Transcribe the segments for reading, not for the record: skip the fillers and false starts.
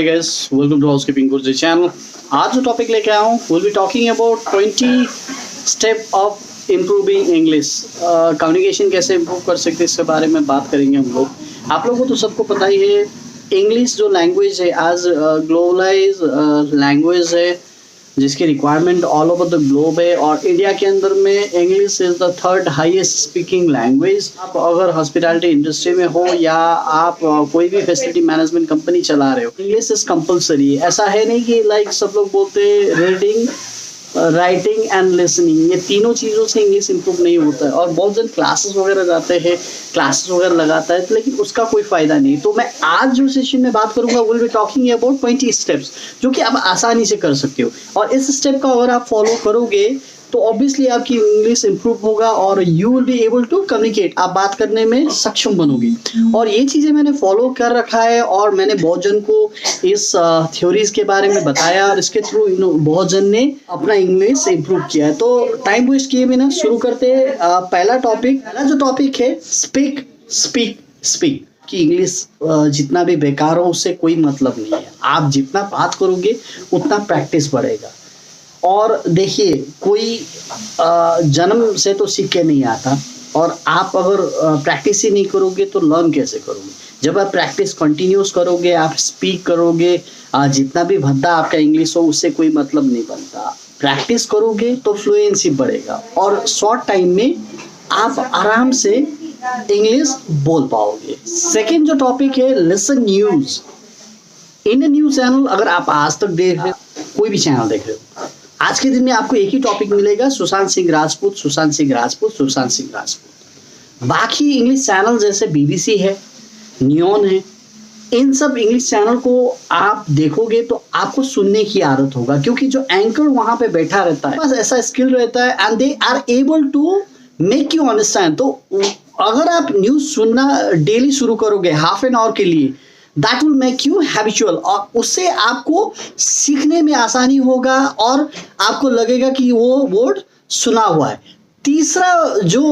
Hi guys, welcome to Housekeeping Gurji channel. आज जो topic लेके आया हूँ, we'll be talking about 20 step of improving English. Communication कैसे improve कर सकते हैं इसके बारे में बात करेंगे हम लोग. आप लोगों को तो सबको पता ही है, इंग्लिश जो लैंग्वेज है आज ग्लोबलाइज लैंग्वेज है जिसकी requirement all over the globe है और इंडिया के अंदर में English is the third highest speaking language. आप अगर हॉस्पिटैलिटी इंडस्ट्री में हो या आप कोई भी फैसिलिटी मैनेजमेंट कंपनी चला रहे हो, इंग्लिश इज कंपलसरी. ऐसा है नहीं कि लाइक सब लोग बोलते रीडिंग, राइटिंग एंड लिसनिंग, ये तीनों चीज़ों से इंग्लिश इंप्रूव नहीं होता है. और बहुत जन क्लासेस वगैरह जाते हैं, क्लासेस वगैरह लगाता है, लेकिन उसका कोई फ़ायदा नहीं. तो मैं आज जो सेशन में बात करूंगा will be talking about 20 steps जो कि आप आसानी से कर सकते हो. और इस स्टेप का अगर आप फॉलो करोगे तो ऑब्वियसली आपकी इंग्लिश इंप्रूव होगा और you will be able to communicate. आप बात करने में सक्षम बनोगे. और ये चीज़ें मैंने फॉलो कर रखा है और मैंने बहुत जन को इस थ्योरीज के बारे में बताया और इसके थ्रू बहुत जन ने अपना इंग्लिश इंप्रूव किया है. तो टाइम वेस्ट किए बिना शुरू करते हैं. पहला जो टॉपिक है स्पीक स्पीक स्पीक कि इंग्लिश जितना भी बेकार हो उससे कोई मतलब नहीं है. आप जितना बात करोगे उतना प्रैक्टिस बढ़ेगा. और देखिए, कोई जन्म से तो सीख के नहीं आता और आप अगर प्रैक्टिस ही नहीं करोगे तो लर्न कैसे करोगे. जब आप प्रैक्टिस कंटिन्यूस करोगे, आप स्पीक करोगे, जितना भी भद्दा आपका इंग्लिश हो उससे कोई मतलब नहीं बनता. प्रैक्टिस करोगे तो फ्लुएंसी बढ़ेगा और शॉर्ट टाइम में आप आराम से इंग्लिश बोल पाओगे. सेकेंड जो टॉपिक है listen news. Indian news channel अगर आप आज तक देख रहे हो, कोई भी चैनल देख रहे हो, आज के दिन में आपको एक ही टॉपिक मिलेगा, सुशांत सिंह राजपूत, सुशांत सिंह राजपूत, सुशांत सिंह राजपूत. बाकी इंग्लिश चैनल जैसे बीबीसी है, न्यून है, इन सब इंग्लिश चैनल को आप देखोगे तो आपको सुनने की आदत होगा क्योंकि जो एंकर वहां पे बैठा रहता है बस ऐसा स्किल रहता है and they are able to make you understand. तो अगर आप न्यूज सुनना डेली शुरू करोगे हाफ एन आवर के लिए, that will make you habitual और उससे आपको सीखने में आसानी होगा और आपको लगेगा कि वो वर्ड सुना हुआ है. तीसरा जो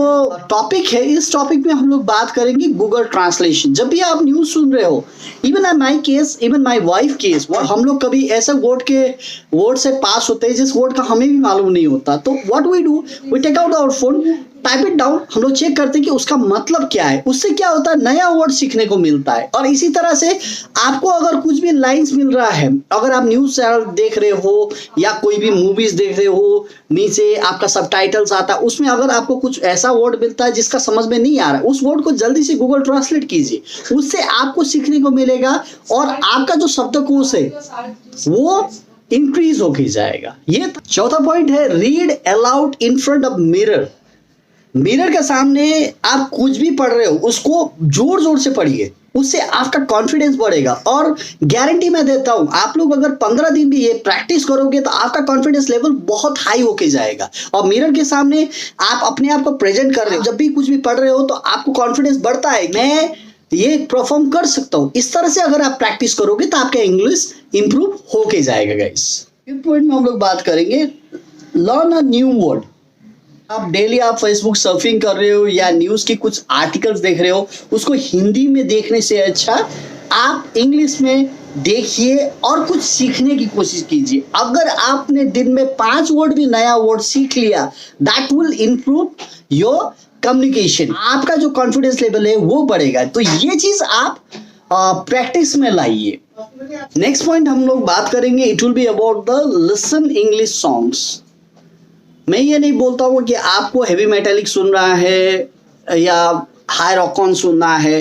टॉपिक है, इस टॉपिक में हम लोग बात करेंगे गूगल ट्रांसलेशन. जब भी आप न्यूज़ सुन रहे हो, even in my case, even my wife case, हम लोग कभी ऐसे वर्ड से पास होते हैं जिस वर्ड का हमें भी मालूम नहीं होता. तो what we do, we take out our phone, type it down, हम लोग चेक करते हैं कि उसका मतलब क्या है. उससे क्या होता है, नया वर्ड सीखने को मिलता है. और इसी तरह से आपको अगर कुछ भी लाइंस मिल रहा है, अगर आप न्यूज़ चैनल देख रहे हो या कोई भी मूवीज देख रहे हो, नीचे आपका सबटाइटल्स आता है, उसमें अगर आपको कुछ ऐसा वर्ड मिलता है जिसका समझ में नहीं आ रहा है, उस वर्ड को जल्दी से गूगल ट्रांसलेट कीजिए. उससे आपको सीखने को मिलेगा और आपका जो शब्दकोश है वो इंक्रीज होके जाएगा. ये चौथा पॉइंट है read allowed in front of mirror. Mirror के सामने आप कुछ भी पढ़ रहे हो उसको जोर जोर से पढ़िए, उससे आपका कॉन्फिडेंस बढ़ेगा. और गारंटी मैं देता हूं, आप लोग अगर 15 दिन भी ये प्रैक्टिस करोगे तो आपका कॉन्फिडेंस लेवल बहुत हाई होके जाएगा. और मिरर के सामने आप अपने आप को प्रेजेंट कर रहे हो, जब भी कुछ भी पढ़ रहे हो तो आपको कॉन्फिडेंस बढ़ता है, मैं ये परफॉर्म कर सकता हूं. इस तरह से अगर आप प्रैक्टिस करोगे तो आपका इंग्लिश इंप्रूव होके जाएगा. गाइस, फिफ्थ पॉइंट में हम लोग बात करेंगे लर्न अ न्यू वर्ड. आप डेली आप फेसबुक सर्फिंग कर रहे हो या न्यूज़ की कुछ आर्टिकल्स देख रहे हो, उसको हिंदी में देखने से अच्छा आप इंग्लिश में देखिए और कुछ सीखने की कोशिश कीजिए. अगर आपने दिन में 5 वर्ड भी नया वर्ड सीख लिया, that will improve your communication. आपका जो कॉन्फिडेंस लेवल है वो बढ़ेगा. तो ये चीज़ आप प्रैक्टिस में लाइए. नेक्स्ट पॉइंट हम लोग बात करेंगे, it will be about the listen English songs. मैं ये नहीं बोलता हूँ कि आपको हेवी मेटालिक सुन रहा है या हाई रॉकॉन सुनना है.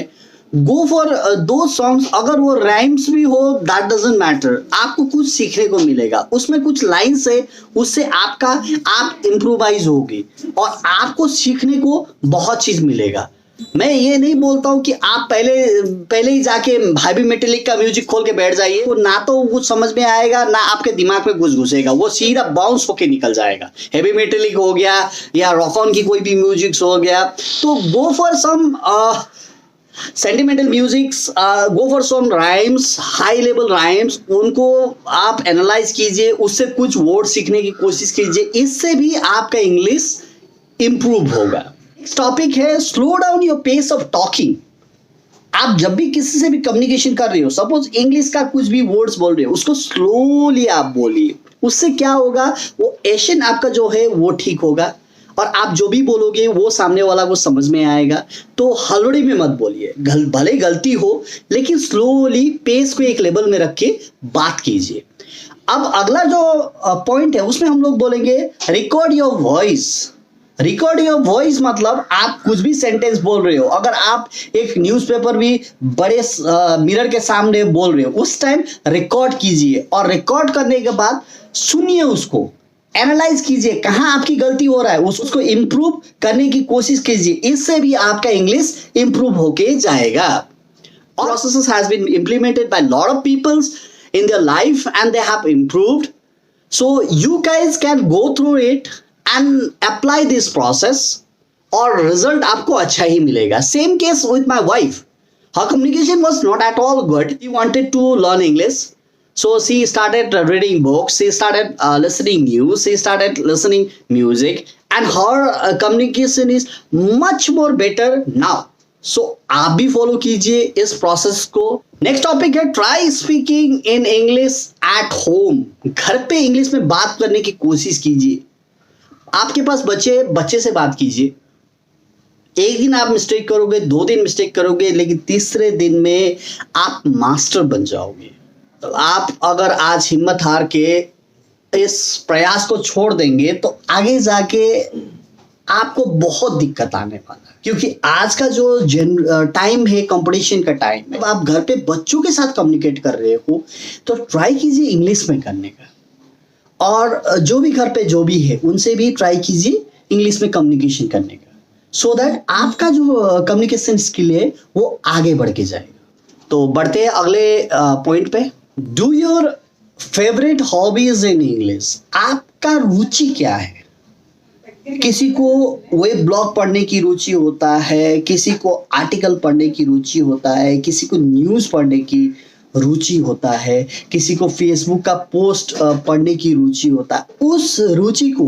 गो फॉर दो सॉन्ग्स, अगर वो राइम्स भी हो दैट डजंट मैटर, आपको कुछ सीखने को मिलेगा. उसमें कुछ लाइन्स है, उससे आप इम्प्रोवाइज होगी और आपको सीखने को बहुत चीज़ मिलेगा. मैं ये नहीं बोलता हूँ कि आप पहले ही जाके हैवी मेटालिक का म्यूजिक खोल के बैठ जाइए, तो ना तो कुछ समझ में आएगा ना आपके दिमाग में घुसेगा, वो सीधा बाउंस होके निकल जाएगा. हैवी मेटालिक हो गया या रॉक ऑन की कोई भी म्यूजिक हो गया, तो go for some sentimental musics, go for some rhymes, high level rhymes, उनको आप एनालाइज कीजिए, उससे कुछ वर्ड सीखने की कोशिश कीजिए. इससे भी आपका इंग्लिश इंप्रूव होगा. टॉपिक है slow down your pace of talking. आप जब भी किसी से भी कम्युनिकेशन कर रहे हो, सपोज इंग्लिश का कुछ भी वर्ड्स बोल रहे हो, उसको स्लोली आप बोलिए। उससे क्या होगा, वो एक्शन आपका जो है वो ठीक होगा और आप जो भी बोलोगे वो सामने वाला को समझ में आएगा। तो हलड़ी में मत बोलिए, भले गलती हो लेकिन स्लोली पेस को एक लेवल में रख के बात कीजिए। अब अगला जो पॉइंट है उसमें हम लोग बोलेंगे record your voice. Record your voice मतलब आप कुछ भी सेंटेंस बोल रहे हो, अगर आप एक न्यूज़पेपर भी बड़े मिरर के सामने बोल रहे हो, उस टाइम रिकॉर्ड कीजिए और रिकॉर्ड करने के बाद सुनिए, उसको एनालाइज कीजिए, कहाँ आपकी गलती हो रहा है, उसको इंप्रूव करने की कोशिश कीजिए। इससे भी आपका इंग्लिश इंप्रूव होके जाएगा। Processes has been implemented by a lot of peoples in their life and they have improved. So you guys can go through it and apply this process और result आपको अच्छा ही मिलेगा। Same case with my wife. Her communication was not at all good. She wanted to learn English. So she started reading books, she started listening news, she started listening music and her communication is much more better now. So आप भी follow कीजिए इस process को। Next topic है try speaking in English at home. घर पे English में बात करने की कोशिश कीजिए। आपके पास बच्चे से बात कीजिए। एक दिन आप मिस्टेक करोगे, 2 दिन मिस्टेक करोगे, लेकिन तीसरे दिन में आप मास्टर बन जाओगे। तो आप अगर आज हिम्मत हार के इस प्रयास को छोड़ देंगे तो आगे जाके आपको बहुत दिक्कत आने वाला है, क्योंकि आज का जो टाइम है कंपटीशन का टाइम है। आप घर पे बच्चों के साथ कम्युनिकेट कर रहे हो तो ट्राई कीजिए इंग्लिश में करने का, और जो भी घर पे जो भी है उनसे भी ट्राई कीजिए इंग्लिश में कम्युनिकेशन करने का, सो दैट आपका जो कम्युनिकेशन स्किल है वो आगे बढ़ के जाएगा। तो बढ़ते हैं अगले पॉइंट पे। Do your favourite hobbies in English. आपका रुचि क्या है? किसी को वेब ब्लॉग पढ़ने की रुचि होता है, किसी को आर्टिकल पढ़ने की रुचि होता है, किसी को न्यूज़ पढ़ने की रुचि होता है, किसी को फेसबुक का पोस्ट पढ़ने की रुचि होता है। उस रुचि को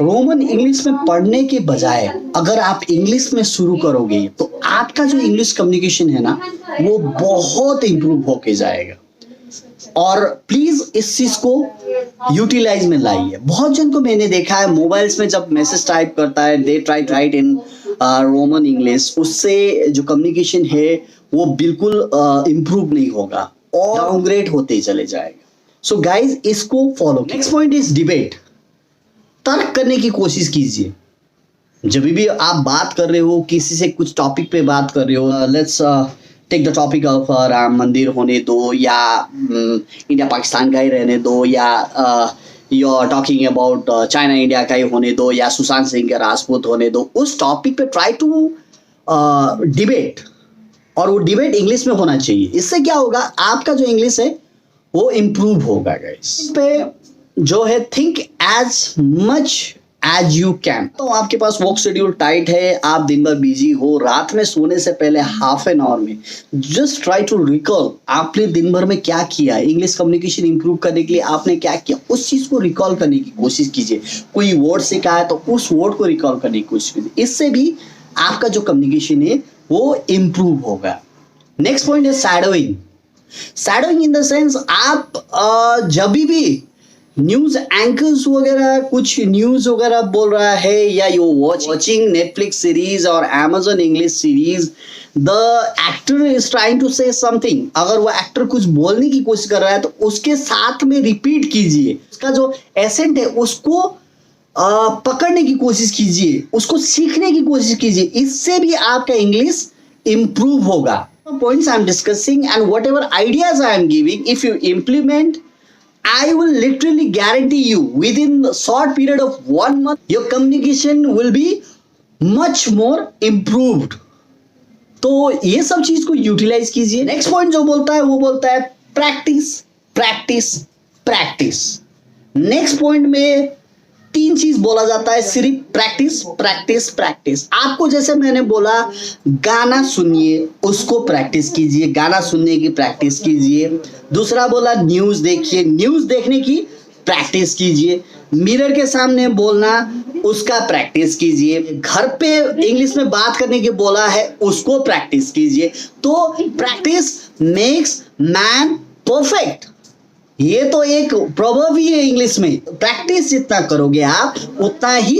रोमन इंग्लिश में पढ़ने के बजाय अगर आप इंग्लिश में शुरू करोगे तो आपका जो इंग्लिश कम्युनिकेशन है ना वो बहुत इंप्रूव होके जाएगा। और प्लीज इस चीज को यूटिलाइज में लाइए। बहुत जन को मैंने देखा है मोबाइल्स में जब मैसेज टाइप करता है, they try to write in Roman English, उससे जो कम्युनिकेशन है वो बिल्कुल इंप्रूव नहीं होगा और डाउनग्रेड होते ही चले जाएगा। सो गाइज इसको follow. Next point is debate. तर्क करने की कोशिश कीजिए। जब भी आप बात कर रहे हो, किसी से कुछ टॉपिक पे बात कर रहे हो, let's take the topic of Ram Mandir होने दो, या इंडिया पाकिस्तान का ही रहने दो, या you are talking about China India का ही होने दो, या सुशांत सिंह के राजपूत होने दो। उस टॉपिक पे ट्राई टू डिबेट, और वो डिबेट इंग्लिश में होना चाहिए। इससे क्या होगा, आपका जो इंग्लिश है वो इम्प्रूव होगा। गाइस इस पे जो है think as much as you can. तो आपके पास वर्क शेड्यूल टाइट है, आप दिन भर बिजी हो, रात में सोने से पहले हाफ एन आवर में जस्ट ट्राई टू रिकॉल आपने दिन भर में क्या किया, इंग्लिश कम्युनिकेशन इंप्रूव करने के लिए आपने क्या किया, उस चीज को रिकॉल करने की कोशिश कीजिए। कोई वर्ड सीखा है तो उस वर्ड को रिकॉल करने की कोशिश कीजिए। इससे भी आपका जो कम्युनिकेशन है वो इम्प्रूव होगा। नेक्स्ट पॉइंट है shadowing. Shadowing in the sense आप जब भी न्यूज एंकर्स वगैरह कुछ न्यूज वगैरह बोल रहा है, या यू वाचिंग नेटफ्लिक्स सीरीज और Amazon English series, the actor is trying to say something, अगर वो एक्टर कुछ बोलने की कोशिश कर रहा है तो उसके साथ में रिपीट कीजिए, उसका जो एसेंट है उसको पकड़ने की कोशिश कीजिए, उसको सीखने की कोशिश कीजिए। इससे भी आपका इंग्लिश इंप्रूव होगा। Points I am discussing and what ever ideas I am giving, if you implement, I will literally guarantee you within a short period of 1 month, your communication will be much more improved. तो ये सब चीज को utilise कीजिए। Next point जो बोलता है वो बोलता है practice practice practice. Next point में 3 चीज बोला जाता है, सिर्फ प्रैक्टिस प्रैक्टिस प्रैक्टिस। आपको जैसे मैंने बोला गाना सुनिए, उसको प्रैक्टिस कीजिए, गाना सुनने की प्रैक्टिस कीजिए। दूसरा बोला न्यूज देखिए, न्यूज देखने की प्रैक्टिस कीजिए। मिरर के सामने बोलना, उसका प्रैक्टिस कीजिए। घर पे इंग्लिश में बात करने की बोला है, उसको प्रैक्टिस कीजिए। तो प्रैक्टिस मेक्स मैन परफेक्ट, ये तो एक प्रॉवर्ब ही है इंग्लिश में। प्रैक्टिस जितना करोगे आप, उतना ही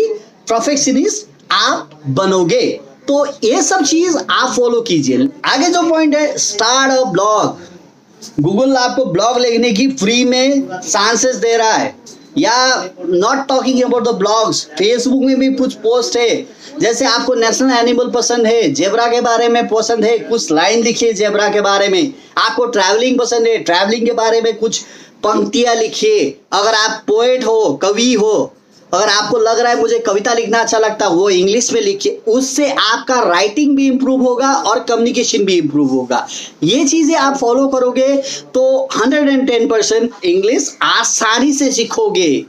परफेक्शनिस्ट आप बनोगे। तो ये सब चीज आप फॉलो कीजिए। आगे जो पॉइंट है, स्टार्ट अ ब्लॉग। गूगल आपको ब्लॉग लिखने की फ्री में चांसेस दे रहा है। या not talking about the blogs, Facebook में भी कुछ पोस्ट है। जैसे आपको नेशनल एनिमल पसंद है, जेब्रा के बारे में पसंद है, कुछ लाइन लिखिए जेब्रा के बारे में। आपको ट्रैवलिंग पसंद है, ट्रैवलिंग के बारे में कुछ पंक्तियां लिखिए। अगर आप पोएट हो, कवि हो, अगर आपको लग रहा है मुझे कविता लिखना अच्छा लगता है, वो इंग्लिश में लिखिए। उससे आपका राइटिंग भी इंप्रूव होगा और कम्युनिकेशन भी इंप्रूव होगा। ये चीजें आप फॉलो करोगे तो 110% इंग्लिश आसानी से सीखोगे।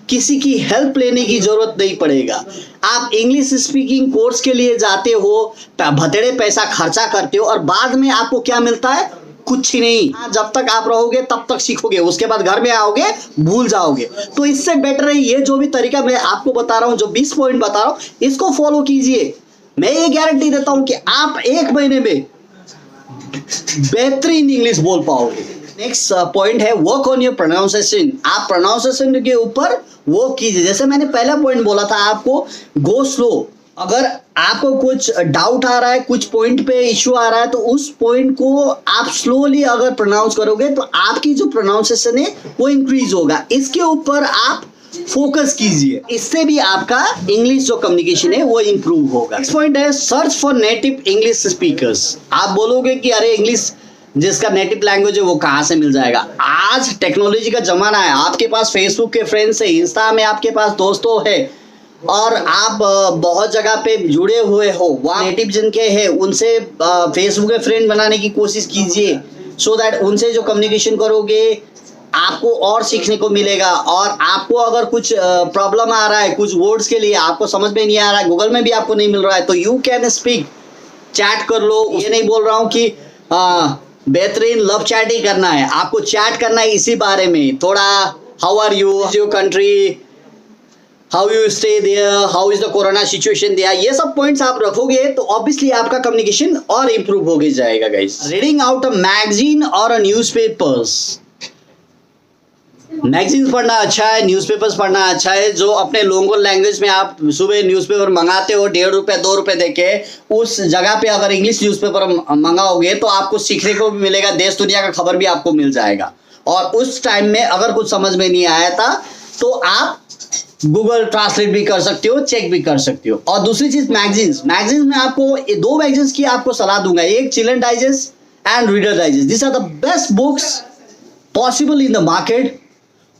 किसी की हेल्प लेने की जरूरत नहीं पड़ेगा। आप इंग्लिश स्पीकिंग कोर्स के लिए जाते हो, भतेड़े पैसा खर्चा करते हो और बाद में आपको क्या मिलता है? कुछ ही नहीं। जब तक आप रहोगे तब तक सीखोगे, उसके बाद घर में आओगे भूल जाओगे। तो इससे बेटर है ये जो भी तरीका मैं आपको बता रहा हूं, जो 20 पॉइंट बता रहा हूं, इसको फॉलो कीजिए। मैं ये गारंटी देता हूं कि आप 1 महीने में बेहतरीन इंग्लिश बोल पाओगे। नेक्स्ट पॉइंट है वर्क ऑन योर प्रोनाउंसिएशन। आप प्रोनाउंसिएशन के ऊपर वर्क कीजिए। जैसे मैंने पहला पॉइंट बोला था आपको, गो स्लो। अगर आपको कुछ डाउट आ रहा है, कुछ पॉइंट पे इश्यू आ रहा है, तो उस पॉइंट को आप स्लोली अगर प्रोनाउंस करोगे तो आपकी जो प्रोनाउंसिएशन है वो इंक्रीज होगा। इसके ऊपर आप फोकस कीजिए, इससे भी आपका इंग्लिश जो कम्युनिकेशन है वो इंप्रूव होगा। नेक्स्ट पॉइंट है search for native English speakers. आप बोलोगे कि अरे इंग्लिश जिसका नेटिव लैंग्वेज है वो कहाँ से मिल जाएगा? आज टेक्नोलॉजी का जमाना है। आपके पास फेसबुक के फ्रेंड्स है, इंस्टा में आपके पास दोस्तों है और आप बहुत जगह पे जुड़े हुए हो। वहाँ नेटिव जिनके हैं उनसे फेसबुक के फ्रेंड बनाने की कोशिश कीजिए, सो दैट उनसे जो कम्युनिकेशन करोगे आपको और सीखने को मिलेगा। और आपको अगर कुछ प्रॉब्लम आ रहा है, कुछ वर्ड्स के लिए आपको समझ में नहीं आ रहा है, गूगल में भी आपको नहीं मिल रहा है, तो यू कैन स्पीक, चैट कर लो। ये नहीं बोल रहा हूँ कि बेहतरीन लव चैट ही करना है, आपको चैट करना है इसी बारे में। थोड़ा how are you, your country, how you stay there, how is the corona situation there, ये सब पॉइंट्स आप रखोगे तो ऑब्वियसली आपका कम्युनिकेशन और इंप्रूव हो जाएगा guys. Reading out a magazine और अ न्यूज़पेपर्स। मैगजीन्स पढ़ना अच्छा है, न्यूज़पेपर्स पढ़ना अच्छा है। जो अपने लोकल लैंग्वेज में आप सुबह न्यूज़पेपर मंगाते हो 1.5 रुपये 2 रुपये देके, उस जगह पे अगर इंग्लिश न्यूज़पेपर मंगाओगे तो आपको सीखने को भी मिलेगा, देश दुनिया का खबर भी आपको मिल जाएगा। और उस टाइम में अगर कुछ समझ में नहीं आया था तो आप गूगल ट्रांसलेट भी कर सकते हो, चेक भी कर सकते हो। और दूसरी चीज मैगजीन्स में आपको 2 मैगजीन्स की आपको सलाह दूंगा, एक children digest and reader digest. This are the best books possible in the market.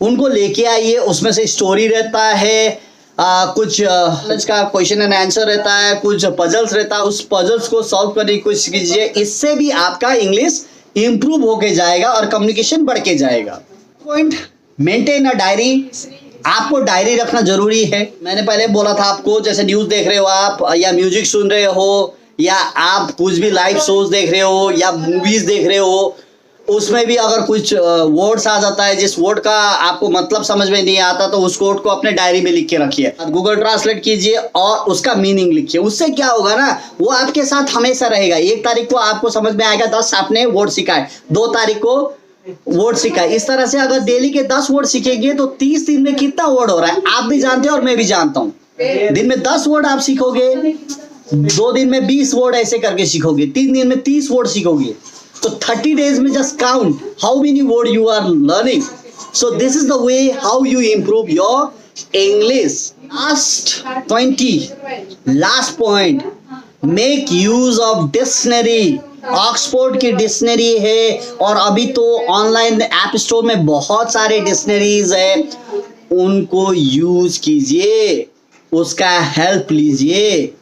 उनको लेके आइए, उसमें से स्टोरी रहता है, कुछ का क्वेश्चन एंड आंसर रहता है, कुछ पजल्स रहता है, उस पजल्स को सॉल्व करने की कोशिश कीजिए। इससे भी आपका इंग्लिश इंप्रूव होके जाएगा और कम्युनिकेशन बढ़ के जाएगा। Point, maintain a diary. आपको डायरी रखना जरूरी है। मैंने पहले बोला था आपको, जैसे न्यूज़ देख रहे हो आप, या म्यूजिक सुन रहे हो, या आप कुछ भी लाइव शोज देख रहे हो, या मूवीज देख रहे हो, उसमें भी अगर कुछ वर्ड्स आ जाता है जिस वर्ड का आपको मतलब समझ में नहीं आता, तो उस वर्ड को अपने डायरी में लिख के रखिए। गूगल ट्रांसलेट कीजिए और उसका मीनिंग लिखिए। उससे क्या होगा ना, वो आपके साथ हमेशा रहेगा। 1 तारीख को आपको समझ में आएगा 10 आपने वर्ड सीखा है, 2 तारीख को वर्ड सीखा है। इस तरह से अगर डेली के 10 वर्ड सीखेंगे तो 30 दिन में कितना वर्ड हो रहा है आप भी जानते हो और मैं भी जानता हूँ। दिन में 10 वर्ड आप सीखोगे, 2 दिन में 20 वर्ड ऐसे करके सीखोगे, 3 दिन में 30 वर्ड सीखोगे। तो 30 days में just count how many word you are learning. So this is the way how you improve your English. Last point, make use of dictionary. Oxford की डिक्शनरी है और अभी तो ऑनलाइन ऐप स्टोर में बहुत सारे डिक्शनरीज है, उनको यूज कीजिए, उसका हेल्प लीजिए।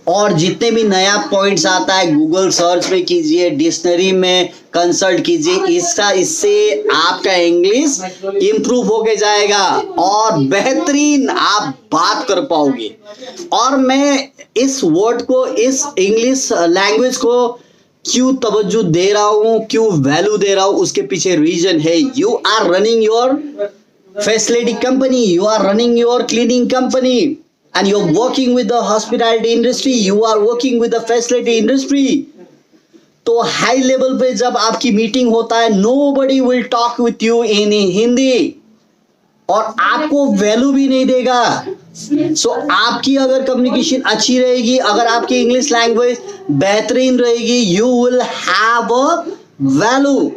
और जितने भी नया पॉइंट्स आता है गूगल सर्च में कीजिए, डिक्शनरी में कंसल्ट कीजिए। इससे आपका इंग्लिश इंप्रूव होके जाएगा और बेहतरीन आप बात कर पाओगे। और मैं इस वर्ड को, इस इंग्लिश लैंग्वेज को क्यों तवज्जो दे रहा हूं, क्यों वैल्यू दे रहा हूं, उसके पीछे रीजन है. You are running your facility company, you are running your cleaning company, and you're working with the hospitality industry, you are working with the facility industry. तो हाई लेवल पे जब आपकी मीटिंग होता है, nobody will talk with you in Hindi, और आपको value भी नहीं देगा. सो आपकी अगर कम्युनिकेशन अच्छी रहेगी, अगर आपकी इंग्लिश लैंग्वेज बेहतरीन रहेगी, you will have a value,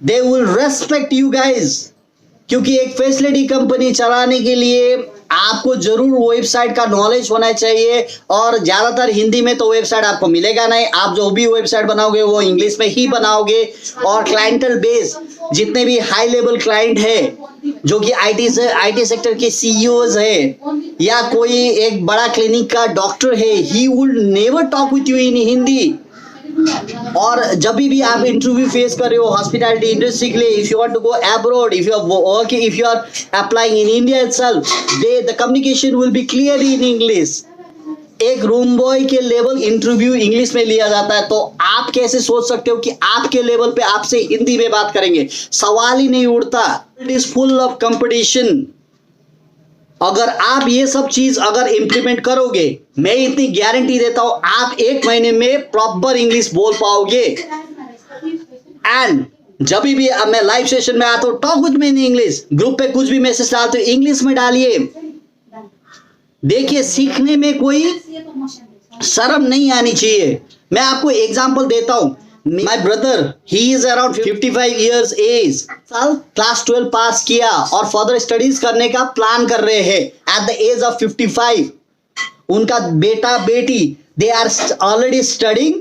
they will respect you guys. क्योंकि एक फैसिलिटी कंपनी चलाने के लिए आपको जरूर वेबसाइट का नॉलेज होना चाहिए, और ज्यादातर हिंदी में तो वेबसाइट आपको मिलेगा नहीं. आप जो भी वेबसाइट बनाओगे वो इंग्लिश में ही बनाओगे. और क्लाइंटल बेस, जितने भी हाई लेवल क्लाइंट है, जो कि आईटी सेक्टर के सीईओज है, या कोई एक बड़ा क्लिनिक का डॉक्टर है, he would never talk with you in Hindi. और जब भी आप इंटरव्यू फेस कर रहे हो हॉस्पिटैलिटी इंडस्ट्री के लिए, if you want to go abroad, if you are working, if you are applying in India itself, the communication will be clear in English. एक रूम बॉय के लेवल इंटरव्यू इंग्लिश में लिया जाता है, तो आप कैसे सोच सकते हो कि आपके लेवल पे आपसे हिंदी में बात करेंगे? सवाल ही नहीं उठता. It is full of competition. अगर आप ये सब चीज अगर इंप्लीमेंट करोगे, मैं इतनी गारंटी देता हूं, आप 1 महीने में प्रॉपर इंग्लिश बोल पाओगे. एंड जब भी अब मैं लाइव सेशन में आता हूं, talk with me in English, group पे कुछ भी मैसेज डालते हो इंग्लिश में डालिए. देखिए, सीखने में कोई शर्म नहीं आनी चाहिए. मैं आपको एग्जांपल देता हूं. My brother, he is around 55 years age. साल क्लास 12 पास किया और फर्दर स्टडीज करने का प्लान कर रहे हैं एट द एज ऑफ 55. उनका बेटा बेटी, they are already studying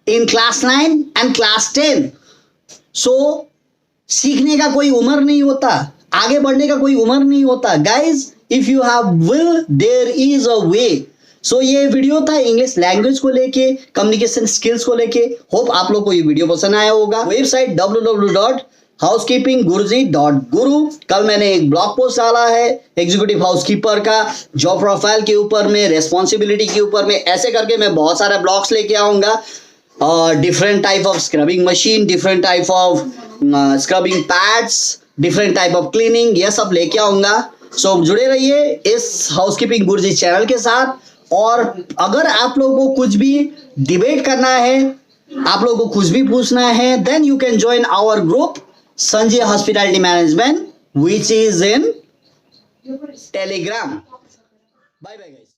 in class 9 and class 10. So सीखने का कोई उम्र नहीं होता, आगे बढ़ने का कोई उम्र नहीं होता. Guys, if you have will, there is a way. सो ये वीडियो था इंग्लिश लैंग्वेज को लेके, कम्युनिकेशन स्किल्स को लेके. होप आप लोग को ये वीडियो पसंद आया होगा. Website www.housekeepinggurji.guru. कल मैंने एक ब्लॉग पोस्ट डाला है एग्जीक्यूटिव हाउसकीपर का, जॉब प्रोफाइल के ऊपर में, रेस्पॉन्सिबिलिटी के ऊपर में. ऐसे करके मैं बहुत सारे ब्लॉग्स लेके आऊंगा. Different type of scrubbing machine, different type of scrubbing pads, different type of cleaning, ये सब लेके आऊंगा. सो जुड़े रहिए इस हाउसकीपिंग गुरुजी चैनल के साथ. और अगर आप लोगों को कुछ भी डिबेट करना है, आप लोगों को कुछ भी पूछना है, then you can join our group Sanjay hospitality management, which is in Telegram. Bye bye guys.